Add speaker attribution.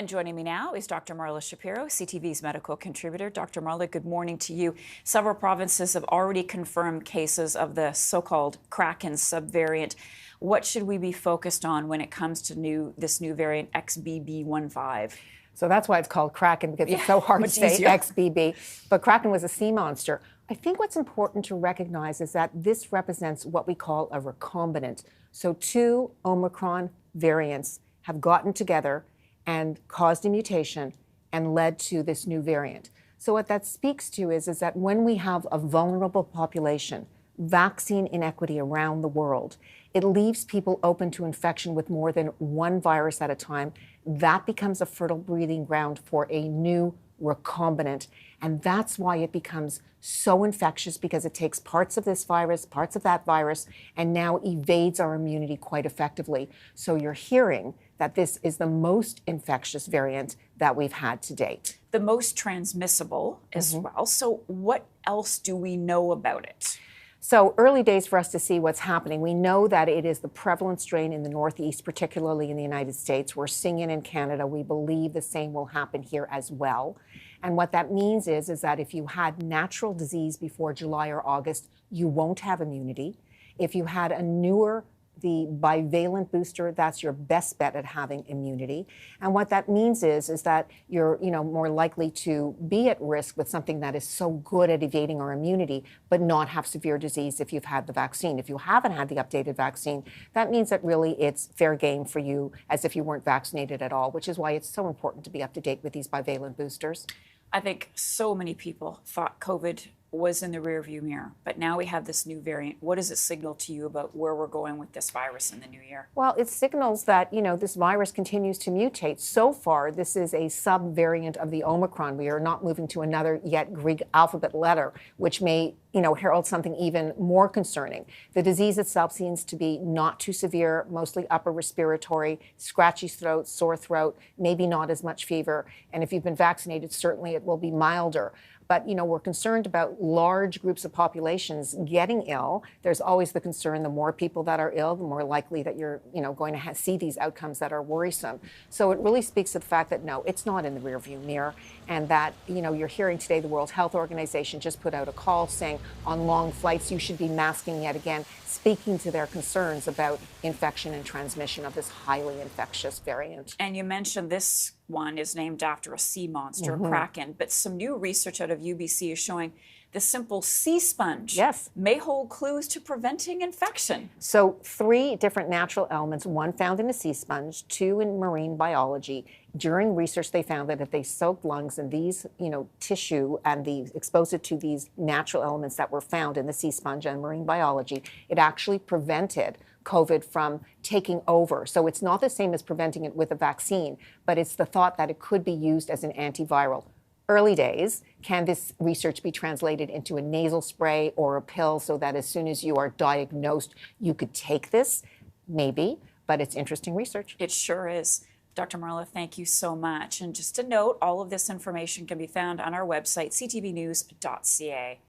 Speaker 1: And joining me now is Dr. Marla Shapiro, CTV's medical contributor. Dr. Marla, good morning to you. Several provinces have already confirmed cases of the so-called Kraken subvariant. What should we be focused on when it comes to this new variant XBB.1.5?
Speaker 2: So that's why it's called Kraken, because it's so hard to say XBB. But Kraken was a sea monster. I think what's important to recognize is that this represents what we call a recombinant. So two Omicron variants have gotten together and caused a mutation and led to this new variant. So what that speaks to is that when we have a vulnerable population, vaccine inequity around the world, it leaves people open to infection with more than one virus at a time. That becomes a fertile breeding ground for a new recombinant. And that's why it becomes so infectious, because it takes parts of this virus, parts of that virus, and now evades our immunity quite effectively. So you're hearing that this is the most infectious variant that we've had to date.
Speaker 1: The most transmissible as well. So what else do we know about it?
Speaker 2: So early days for us to see what's happening. We know that it is the prevalent strain in the Northeast, particularly in the United States. We're seeing it in Canada. We believe the same will happen here as well. And what that means is that if you had natural disease before July or August, you won't have immunity. If you had the bivalent booster, that's your best bet at having immunity. And what that means is that you're more likely to be at risk with something that is so good at evading our immunity, but not have severe disease if you've had the vaccine. If you haven't had the updated vaccine, that means that really it's fair game for you as if you weren't vaccinated at all, which is why it's so important to be up to date with these bivalent boosters.
Speaker 1: I think so many people thought COVID was in the rearview mirror, but now we have this new variant. What does it signal to you about where we're going with this virus in the new year?
Speaker 2: Well, it signals that, this virus continues to mutate. So far, this is a subvariant of the Omicron. We are not moving to another yet Greek alphabet letter, which may, herald something even more concerning. The disease itself seems to be not too severe, mostly upper respiratory, scratchy throat, sore throat, maybe not as much fever. And if you've been vaccinated, certainly it will be milder. But, we're concerned about large groups of populations getting ill. There's always the concern, the more people that are ill, the more likely that you're, going to see these outcomes that are worrisome. So it really speaks to the fact that, no, it's not in the rearview mirror. And that, you're hearing today the World Health Organization just put out a call saying on long flights, you should be masking yet again, speaking to their concerns about infection and transmission of this highly infectious variant.
Speaker 1: And you mentioned this one is named after a sea monster, Kraken, but some new research out of UBC is showing the simple sea sponge may hold clues to preventing infection.
Speaker 2: So 3 different natural elements, one found in a sea sponge, 2 in marine biology. During research, they found that if they soaked lungs in these, tissue and exposed it to these natural elements that were found in the sea sponge and marine biology, it actually prevented COVID from taking over. So it's not the same as preventing it with a vaccine, but it's the thought that it could be used as an antiviral. Early days, can this research be translated into a nasal spray or a pill so that as soon as you are diagnosed, you could take this? Maybe, but it's interesting research.
Speaker 1: It sure is. Dr. Marla, thank you so much. And just a note, all of this information can be found on our website, ctvnews.ca.